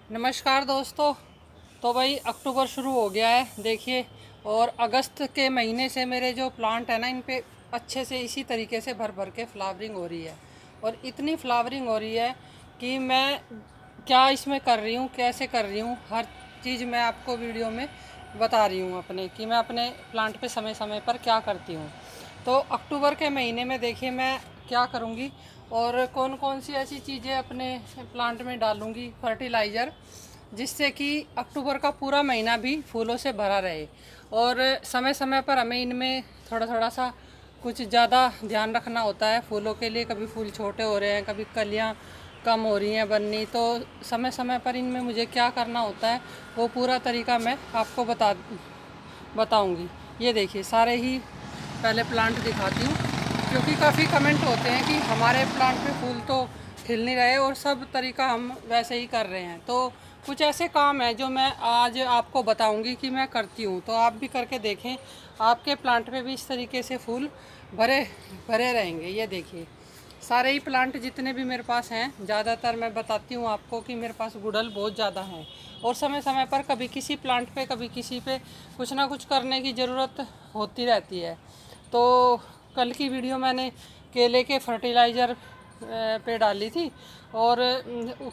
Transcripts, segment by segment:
नमस्कार दोस्तों। तो भाई अक्टूबर शुरू हो गया है देखिए, और अगस्त के महीने से मेरे जो प्लांट है ना, इन पे अच्छे से इसी तरीके से भर भर के फ्लावरिंग हो रही है। और इतनी फ्लावरिंग हो रही है कि मैं क्या इसमें कर रही हूँ, कैसे कर रही हूँ, हर चीज़ मैं आपको वीडियो में बता रही हूँ अपने कि मैं अपने प्लांट पे समय समय पर क्या करती हूँ। तो अक्टूबर के महीने में देखिए मैं क्या करूँगी और कौन कौन सी ऐसी चीज़ें अपने प्लांट में डालूँगी, फर्टिलाइज़र, जिससे कि अक्टूबर का पूरा महीना भी फूलों से भरा रहे। और समय समय पर हमें इनमें थोड़ा थोड़ा सा कुछ ज़्यादा ध्यान रखना होता है फूलों के लिए। कभी फूल छोटे हो रहे हैं, कभी कलियाँ कम हो रही हैं बननी, तो समय समय पर इनमें मुझे क्या करना होता है वो पूरा तरीका मैं आपको बताऊंगी। ये देखिए सारे ही पहले प्लांट दिखाती हूँ, क्योंकि काफ़ी कमेंट होते हैं कि हमारे प्लांट पे फूल तो खिल नहीं रहे और सब तरीका हम वैसे ही कर रहे हैं। तो कुछ ऐसे काम है जो मैं आज आपको बताऊंगी कि मैं करती हूँ, तो आप भी करके देखें, आपके प्लांट पे भी इस तरीके से फूल भरे भरे रहेंगे। ये देखिए सारे ही प्लांट जितने भी मेरे पास हैं, ज़्यादातर मैं बताती हूँ आपको कि मेरे पास गुड़हल बहुत ज़्यादा हैं। और समय समय पर कभी किसी प्लांट पे कभी किसी पे कुछ ना कुछ करने की ज़रूरत होती रहती है। तो कल की वीडियो मैंने केले के फर्टिलाइज़र पे डाली थी, और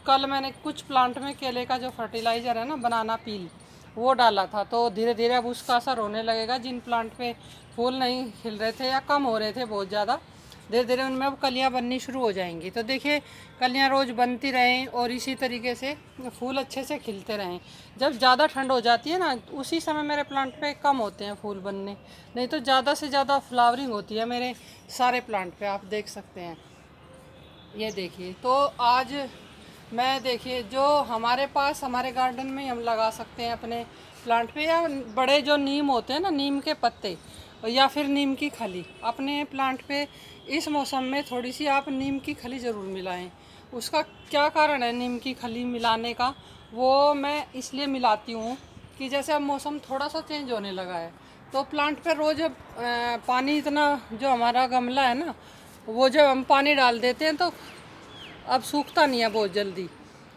कल मैंने कुछ प्लांट में केले का जो फर्टिलाइज़र है ना, बनाना पील, वो डाला था। तो धीरे धीरे अब उसका असर होने लगेगा। जिन प्लांट पे फूल नहीं खिल रहे थे या कम हो रहे थे बहुत ज़्यादा, धीरे धीरे उनमें अब कलियाँ बननी शुरू हो जाएंगी। तो देखिए कलियाँ रोज़ बनती रहें और इसी तरीके से फूल अच्छे से खिलते रहें। जब ज़्यादा ठंड हो जाती है ना, उसी समय मेरे प्लांट पे कम होते हैं फूल बनने, नहीं तो ज़्यादा से ज़्यादा फ्लावरिंग होती है मेरे सारे प्लांट पे, आप देख सकते हैं। ये देखिए तो आज मैं देखिए जो हमारे पास हमारे गार्डन में हम लगा सकते हैं अपने प्लांट पे, या बड़े जो नीम होते हैं ना, नीम के पत्ते या फिर नीम की खली अपने प्लांट पे इस मौसम में थोड़ी सी आप नीम की खली ज़रूर मिलाएं। उसका क्या कारण है नीम की खली मिलाने का, वो मैं इसलिए मिलाती हूँ कि जैसे अब मौसम थोड़ा सा चेंज होने लगा है, तो प्लांट पे रोज़ पानी इतना, जो हमारा गमला है ना, वो जब हम पानी डाल देते हैं तो अब सूखता नहीं है बहुत जल्दी।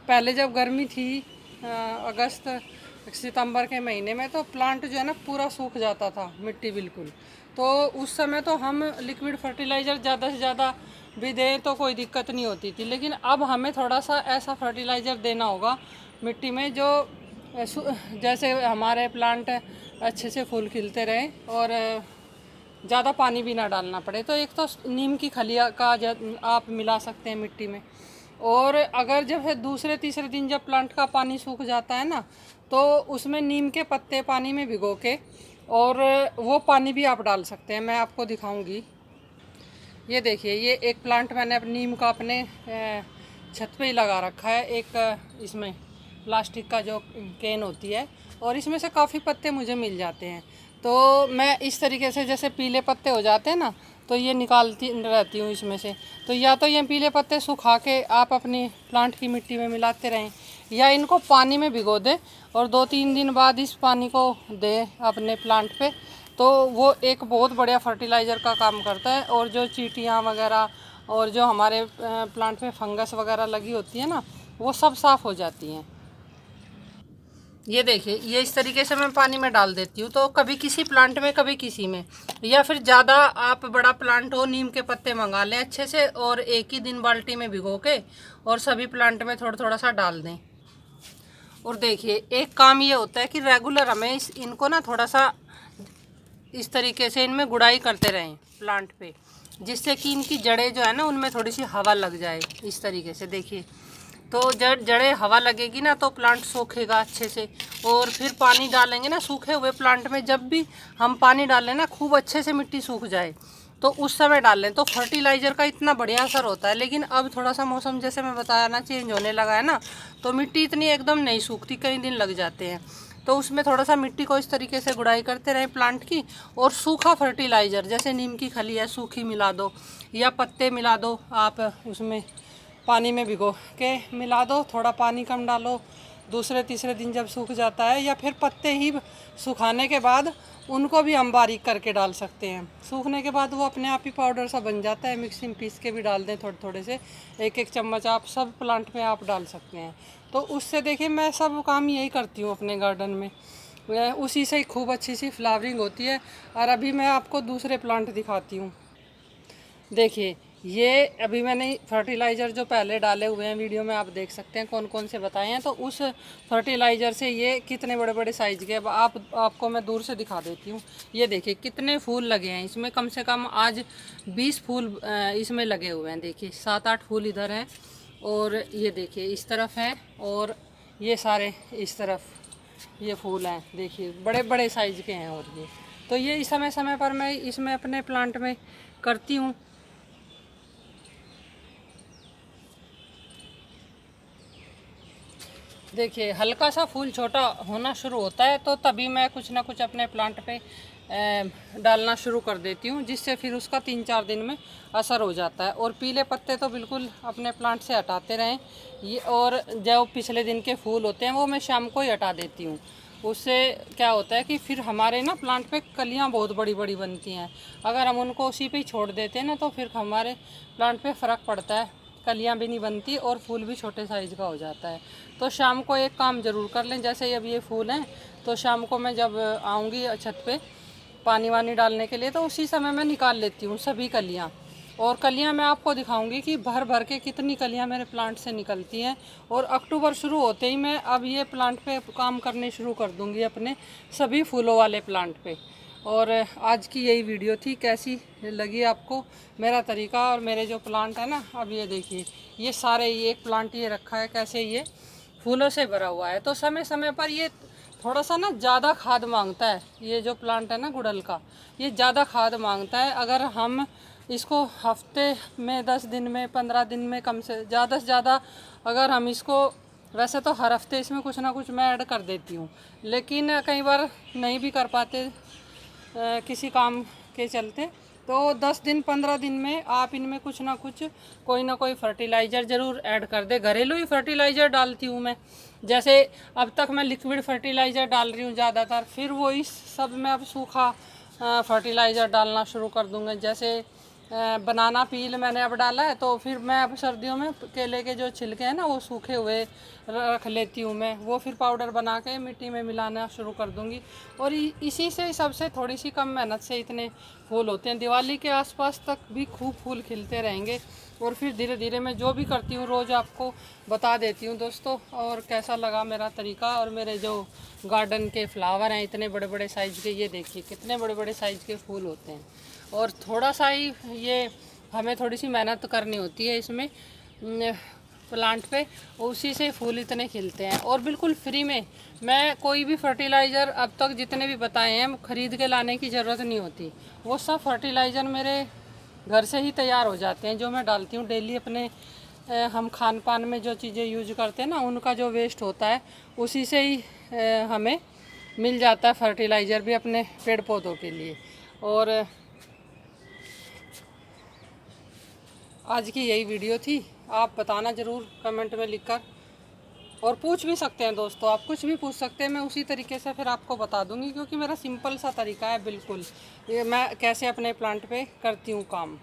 पहले जब गर्मी थी अगस्त सितंबर के महीने में, तो प्लांट जो है ना पूरा सूख जाता था, मिट्टी बिल्कुल। तो उस समय तो हम लिक्विड फर्टिलाइज़र ज़्यादा से ज़्यादा भी दें तो कोई दिक्कत नहीं होती थी, लेकिन अब हमें थोड़ा सा ऐसा फर्टिलाइज़र देना होगा मिट्टी में जो जैसे हमारे प्लांट अच्छे से फूल खिलते रहें और ज़्यादा पानी भी ना डालना पड़े। तो एक तो नीम की खलिया का आप मिला सकते हैं मिट्टी में। और अगर जब है दूसरे तीसरे दिन जब प्लांट का पानी सूख जाता है ना, तो उसमें नीम के पत्ते पानी में भिगो के, और वो पानी भी आप डाल सकते हैं। मैं आपको दिखाऊंगी। ये देखिए ये एक प्लांट मैंने अपनी नीम का अपने छत पे ही लगा रखा है। एक इसमें प्लास्टिक का जो कैन होती है, और इसमें से काफ़ी पत्ते मुझे मिल जाते हैं। तो मैं इस तरीके से, जैसे पीले पत्ते हो जाते हैं ना, तो ये निकालती रहती हूँ इसमें से। तो या तो ये पीले पत्ते सुखा के आप अपनी प्लांट की मिट्टी में मिलाते रहें, या इनको पानी में भिगो दें और 2-3 दिन बाद इस पानी को दें अपने प्लांट पे। तो वो एक बहुत बढ़िया फर्टिलाइज़र का काम करता है। और जो चींटियाँ वगैरह और जो हमारे प्लांट में फंगस वगैरह लगी होती है ना, वो सब साफ़ हो जाती हैं। ये देखिए ये इस तरीके से मैं पानी में डाल देती हूँ, तो कभी किसी प्लांट में कभी किसी में, या फिर ज़्यादा आप बड़ा प्लांट हो, नीम के पत्ते मंगा लें अच्छे से और एक ही दिन बाल्टी में भिगो के और सभी प्लांट में थोड़ा थोड़ा सा डाल दें। और देखिए एक काम ये होता है कि रेगुलर हमें इनको ना थोड़ा सा इस तरीके से इनमें गुड़ाई करते रहें प्लांट पे, जिससे कि इनकी जड़ें जो है ना, उनमें थोड़ी सी हवा लग जाए। इस तरीके से देखिए, तो जड़ें हवा लगेगी ना तो प्लांट सूखेगा अच्छे से। और फिर पानी डालेंगे ना सूखे हुए प्लांट में, जब भी हम पानी डालें ना खूब अच्छे से मिट्टी सूख जाए तो उस समय डाल लें, तो फर्टिलाइज़र का इतना बढ़िया असर होता है। लेकिन अब थोड़ा सा मौसम जैसे मैं बताया ना चेंज होने लगा है ना, तो मिट्टी इतनी एकदम नहीं सूखती, कई दिन लग जाते हैं। तो उसमें थोड़ा सा मिट्टी को इस तरीके से गुड़ाई करते रहें प्लांट की। और सूखा फर्टिलाइज़र जैसे नीम की खली है सूखी मिला दो, या पत्ते मिला दो आप उसमें, पानी में भिगो के मिला दो, थोड़ा पानी कम डालो, दूसरे तीसरे दिन जब सूख जाता है, या फिर पत्ते ही सुखाने के बाद उनको भी हम बारीक करके डाल सकते हैं। सूखने के बाद वो अपने आप ही पाउडर सा बन जाता है, मिक्सी में पीस के भी डाल दें थोड़े थोड़े से, एक एक चम्मच आप सब प्लांट में आप डाल सकते हैं। तो उससे देखिए मैं सब काम यही करती हूँ अपने गार्डन में, उसी से ही खूब अच्छी सी फ्लावरिंग होती है। और अभी मैं आपको दूसरे प्लांट दिखाती हूँ। देखिए ये अभी मैंने फर्टिलाइज़र जो पहले डाले हुए हैं, वीडियो में आप देख सकते हैं कौन कौन से बताए हैं। तो उस फर्टिलाइज़र से ये कितने बड़े बड़े साइज़ के, अब आपको मैं दूर से दिखा देती हूँ। ये देखिए कितने फूल लगे हैं इसमें, कम से कम आज 20 फूल इसमें लगे हुए हैं। देखिए 7-8 फूल इधर हैं, और ये देखिए इस तरफ है, और ये सारे इस तरफ ये फूल हैं। देखिए बड़े बड़े साइज़ के हैं। और ये तो ये समय समय पर मैं इसमें अपने प्लांट में करती हूँ। देखिए हल्का सा फूल छोटा होना शुरू होता है तो तभी मैं कुछ ना कुछ अपने प्लांट पे डालना शुरू कर देती हूँ, जिससे फिर उसका 3-4 दिन में असर हो जाता है। और पीले पत्ते तो बिल्कुल अपने प्लांट से हटाते रहें ये, और जो पिछले दिन के फूल होते हैं वो मैं शाम को ही हटा देती हूँ। उससे क्या होता है कि फिर हमारे ना प्लांट पे कलियाँ बहुत बड़ी बड़ी बनती हैं। अगर हम उनको उसी पे ही छोड़ देते हैं ना, तो फिर हमारे प्लांट पे फ़र्क पड़ता है, कलियाँ भी नहीं बनती और फूल भी छोटे साइज़ का हो जाता है। तो शाम को एक काम ज़रूर कर लें, जैसे अब ये फूल हैं तो शाम को मैं जब आऊँगी छत पे पानी वानी डालने के लिए, तो उसी समय मैं निकाल लेती हूँ सभी कलियाँ। और कलियाँ मैं आपको दिखाऊंगी कि भर भर के कितनी कलियाँ मेरे प्लांट से निकलती हैं। और अक्टूबर शुरू होते ही मैं अब ये प्लांट पे काम करने शुरू कर दूँगी, अपने सभी फूलों वाले प्लांट पे। और आज की यही वीडियो थी, कैसी लगी आपको मेरा तरीका और मेरे जो प्लांट है ना। अब ये देखिए ये सारे, ये एक प्लांट ये रखा है कैसे ये फूलों से भरा हुआ है। तो समय समय पर ये थोड़ा सा ना ज़्यादा खाद मांगता है। ये जो प्लांट है ना गुड़हल का, ये ज़्यादा खाद मांगता है। अगर हम इसको हफ्ते में 10 दिन में 15 दिन में कम से ज़्यादा अगर हम इसको, वैसे तो हर हफ्ते इसमें कुछ ना कुछ मैं ऐड कर देती हूँ, लेकिन कई बार नहीं भी कर पाते किसी काम के चलते, तो 10 दिन 15 दिन में आप इनमें कुछ ना कुछ कोई ना कोई फर्टिलाइज़र ज़रूर ऐड कर दे। घरेलू ही फर्टिलाइज़र डालती हूँ मैं, जैसे अब तक मैं लिक्विड फर्टिलाइज़र डाल रही हूँ ज़्यादातर, फिर वो इस सब में अब सूखा फर्टिलाइज़र डालना शुरू कर दूँगा। जैसे बनाना पील मैंने अब डाला है, तो फिर मैं अब सर्दियों में केले के जो छिलके हैं ना वो सूखे हुए रख लेती हूँ मैं, वो फिर पाउडर बना के मिट्टी में मिलाना शुरू कर दूँगी। और इसी से सबसे थोड़ी सी कम मेहनत से इतने फूल होते हैं। दिवाली के आसपास तक भी खूब फूल खिलते रहेंगे। और फिर धीरे धीरे मैं जो भी करती हूँ रोज़ आपको बता देती हूँ दोस्तों। और कैसा लगा मेरा तरीका और मेरे जो गार्डन के फ्लावर हैं इतने बड़े बड़े साइज़ के, ये देखिए कितने बड़े बड़े साइज़ के फूल होते हैं। और थोड़ा सा ही ये हमें थोड़ी सी मेहनत करनी होती है इसमें प्लांट पे, उसी से फूल इतने खिलते हैं। और बिल्कुल फ्री में, मैं कोई भी फर्टिलाइज़र अब तक जितने भी बताए हैं ख़रीद के लाने की ज़रूरत नहीं होती। वो सब फर्टिलाइज़र मेरे घर से ही तैयार हो जाते हैं, जो मैं डालती हूँ डेली अपने हम खान पान में जो चीज़ें यूज करते हैं ना, उनका जो वेस्ट होता है उसी से ही हमें मिल जाता है फर्टिलाइज़र भी अपने पेड़ पौधों के लिए। और आज की यही वीडियो थी। आप बताना ज़रूर कमेंट में लिखकर, और पूछ भी सकते हैं दोस्तों, आप कुछ भी पूछ सकते हैं, मैं उसी तरीके से फिर आपको बता दूंगी, क्योंकि मेरा सिंपल सा तरीका है बिल्कुल, ये मैं कैसे अपने प्लांट पे करती हूँ काम।